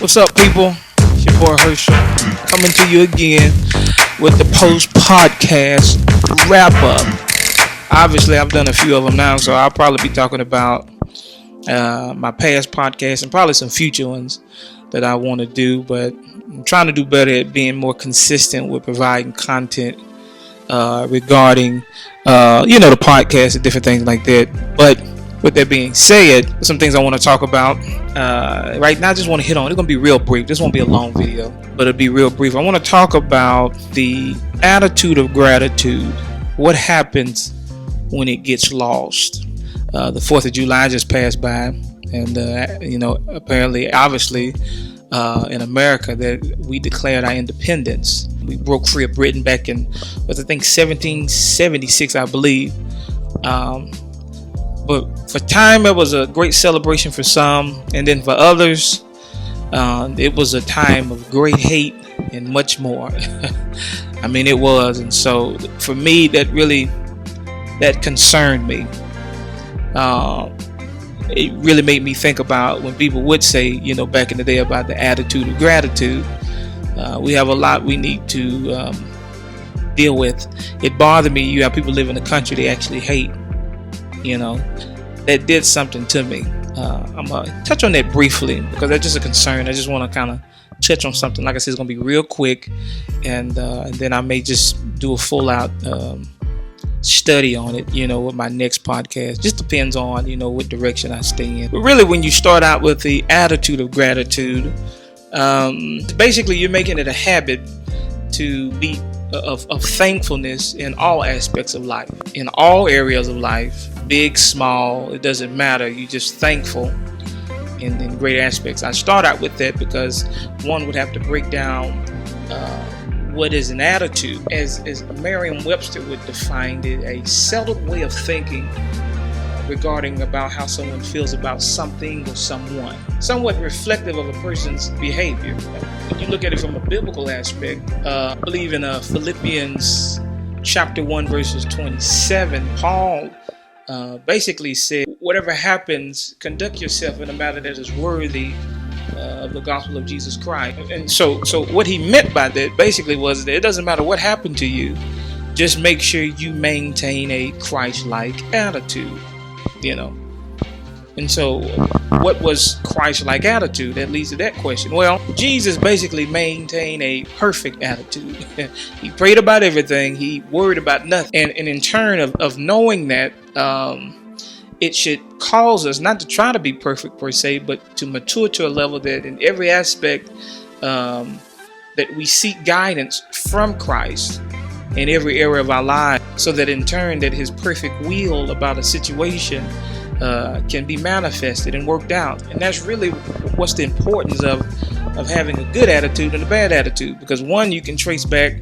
What's up, people? It's your boy Herschel coming to you again with the post podcast wrap up. Obviously, I've done a few of them now, so I'll probably be talking about my past podcasts and probably some future ones that I want to do. But I'm trying to do better at being more consistent with providing content regarding, the podcast and different things like that. But with that being said, some things I want to talk about right now. I just want to hit on. It's going to be real brief. This won't be a long video, but it'll be real brief. I want to talk about the attitude of gratitude. What happens when it gets lost? The 4th of July just passed by, and apparently, obviously, in America, that we declared our independence. We broke free of Britain back in, 1776, I believe. But for time, it was a great celebration for some, and then for others, it was a time of great hate and much more. I mean, it was, and so for me, that concerned me. It really made me think about when people would say, back in the day about the attitude of gratitude. We have a lot we need to deal with. It bothered me. You have people live in a country they actually hate. That did something to me. I'm going to touch on that briefly because that's just a concern. I just want to kind of touch on something. Like I said, it's going to be real quick, and then I may just do a full out study on it, with my next podcast. Just depends on, what direction I stay in. But really, when you start out with the attitude of gratitude, basically you're making it a habit to be of thankfulness in all aspects of life, in all areas of life, big, small, it doesn't matter. You're just thankful in great aspects. I start out with that because one would have to break down what is an attitude. As Merriam-Webster would define it, a settled way of thinking regarding about how someone feels about something or someone, somewhat reflective of a person's behavior. When you look at it from a biblical aspect, I believe in Philippians chapter 1 verses 27, Paul basically said, whatever happens, conduct yourself in a manner that is worthy of the gospel of Jesus Christ. And so what he meant by that basically was that it doesn't matter what happened to you, just make sure you maintain a Christ-like attitude. And so what was Christ-like attitude? That leads to that question. Well, Jesus basically maintained a perfect attitude. He prayed about everything. He worried about nothing. And in turn of knowing that, it should cause us not to try to be perfect per se, but to mature to a level that in every aspect that we seek guidance from Christ in every area of our lives, so that in turn that his perfect will about a situation can be manifested and worked out. And that's really what's the importance of having a good attitude and a bad attitude, because one, you can trace back,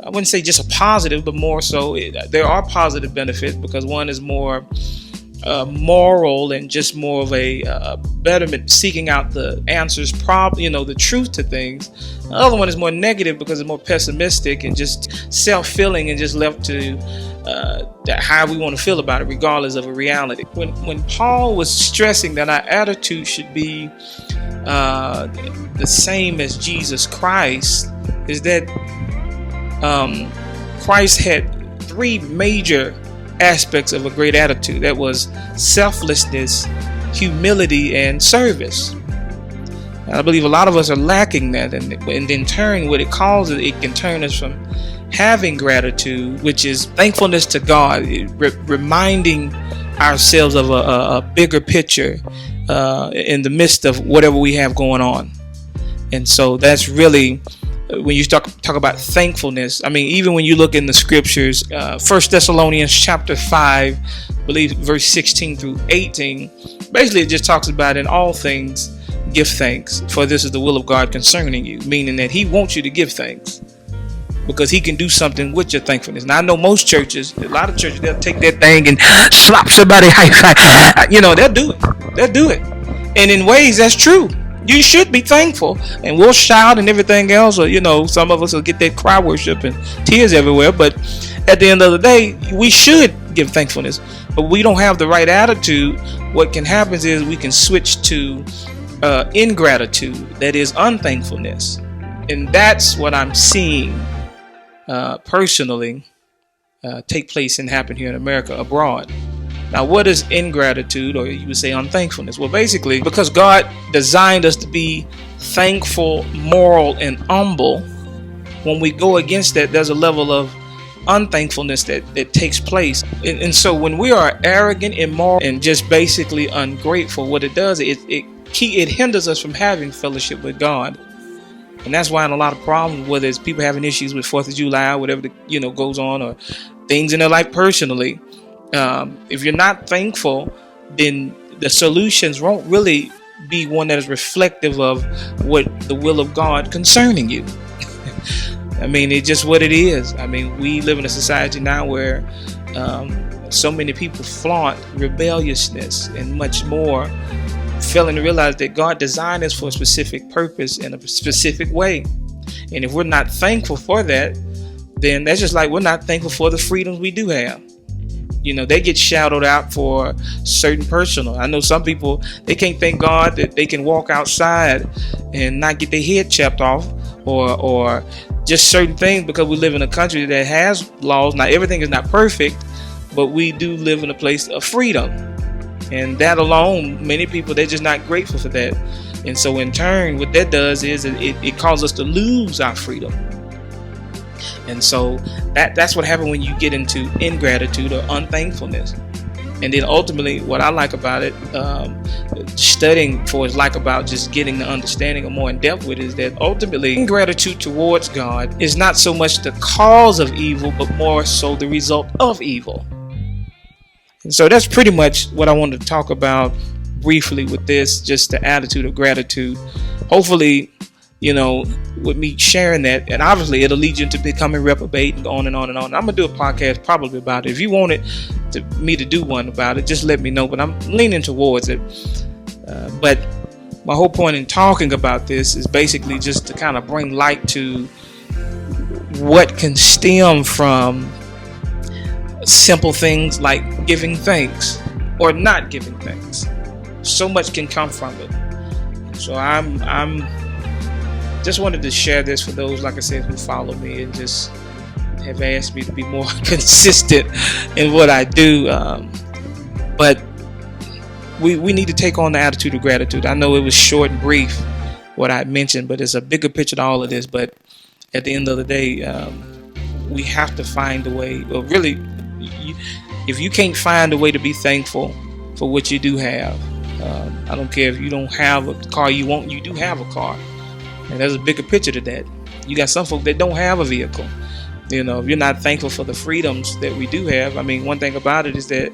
I wouldn't say just a positive, but more so there are positive benefits, because one is more moral and just more of a betterment, seeking out the answers, the truth to things. The other one is more negative because it's more pessimistic and just self-filling and just left to how we want to feel about it, regardless of a reality. When Paul was stressing that our attitude should be the same as Jesus Christ, is that Christ had 3 major aspects of a great attitude. That was selflessness, humility, and service. And I believe a lot of us are lacking that, and in turn what it causes, it can turn us from having gratitude, which is thankfulness to God, reminding ourselves of a bigger picture in the midst of whatever we have going on. And so that's really, when you talk about thankfulness, I mean, even when you look in the scriptures, 1 Thessalonians chapter 5, I believe verse 16 through 18, basically it just talks about in all things give thanks, for this is the will of God concerning you, meaning that he wants you to give thanks because he can do something with your thankfulness. Now, I know most churches, a lot of churches, they'll take that thing and slap somebody high five. They'll do it. And in ways, that's true. You should be thankful, and we'll shout and everything else, or some of us will get that cry worship and tears everywhere. But at the end of the day, we should give thankfulness. But we don't have the right attitude. What can happen is we can switch to ingratitude, that is unthankfulness. And that's what I'm seeing personally take place and happen here in America abroad. Now, what is ingratitude, or you would say unthankfulness? Well, basically, because God designed us to be thankful, moral, and humble, when we go against that, there's a level of unthankfulness that takes place. And so when we are arrogant, immoral, and just basically ungrateful, what it does, it hinders us from having fellowship with God. And that's why in a lot of problems, whether it's people having issues with 4th of July, or whatever goes on, or things in their life personally, if you're not thankful, then the solutions won't really be one that is reflective of what the will of God concerning you. I mean, it's just what it is. I mean, we live in a society now where so many people flaunt rebelliousness and much more, failing to realize that God designed us for a specific purpose in a specific way. And if we're not thankful for that, then that's just like we're not thankful for the freedoms we do have. They get shouted out for certain personal. I know some people, they can't thank God that they can walk outside and not get their head chopped off, or just certain things, because we live in a country that has laws. Now, everything is not perfect, but we do live in a place of freedom. And that alone, many people, they're just not grateful for that. And so in turn, what that does is it causes us to lose our freedom. And so that's what happens when you get into ingratitude or unthankfulness. And then ultimately, what I like about it, studying for is like about just getting the understanding or more in depth with it, is that ultimately ingratitude towards God is not so much the cause of evil, but more so the result of evil. And so that's pretty much what I wanted to talk about briefly with this, just the attitude of gratitude. Hopefully, with me sharing that, and obviously it'll lead you into becoming reprobate and on and on and on. I'm going to do a podcast probably about it. If you wanted me to do one about it, just let me know, but I'm leaning towards it. But my whole point in talking about this is basically just to kind of bring light to what can stem from simple things like giving thanks or not giving thanks. So much can come from it. So I'm just wanted to share this for those, like I said, who follow me and just have asked me to be more consistent in what I do. But we need to take on the attitude of gratitude. I know it was short and brief what I mentioned, but it's a bigger picture to all of this. But at the end of the day, we have to find a way. Well, really, if you can't find a way to be thankful for what you do have, I don't care if you don't have a car you want, you do have a car. And there's a bigger picture to that. You got some folk that don't have a vehicle. If you're not thankful for the freedoms that we do have, I mean, one thing about it is that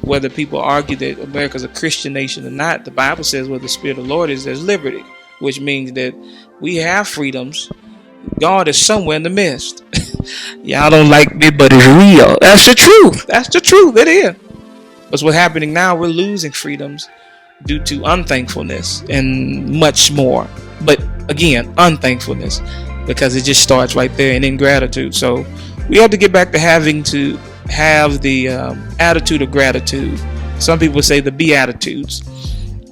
whether people argue that America's a Christian nation or not, the Bible says where the Spirit of the Lord is, there's liberty, which means that we have freedoms. God is somewhere in the midst. Y'all don't like me, but it's real. That's the truth. That's the truth. It is. But what's happening now, we're losing freedoms due to unthankfulness and much more. But again, unthankfulness, because it just starts right there in ingratitude. So we have to get back to having to have the attitude of gratitude. Some people say the Beatitudes,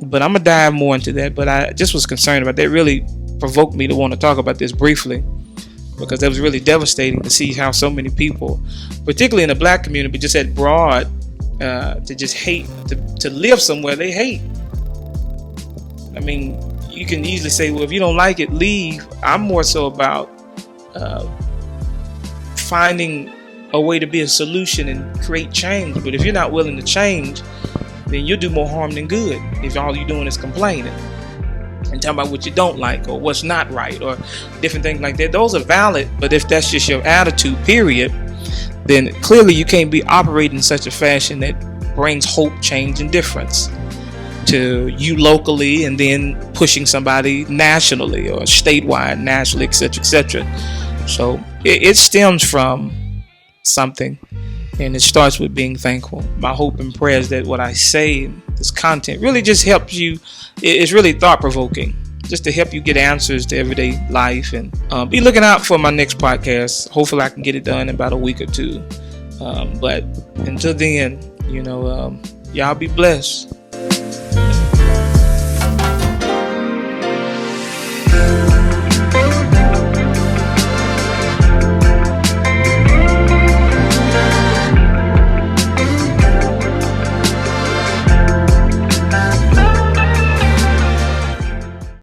but I'm gonna dive more into that. But I just was concerned about that. Really provoked me to want to talk about this briefly, because that was really devastating to see how so many people, particularly in the black community, just at broad, to just hate, to live somewhere they hate. I mean, you can easily say, well, if you don't like it, leave. I'm more so about finding a way to be a solution and create change. But if you're not willing to change, then you'll do more harm than good if all you're doing is complaining and talking about what you don't like or what's not right or different things like that. Those are valid, but if that's just your attitude, period, then clearly you can't be operating in such a fashion that brings hope, change, and difference to you locally, and then pushing somebody nationally or statewide, nationally, etc., etc. So it stems from something, and it starts with being thankful. My hope and prayer is that what I say in this content really just helps you. It's really thought-provoking, just to help you get answers to everyday life. And be looking out for my next podcast. Hopefully I can get it done in about a week or two. But until then, y'all be blessed.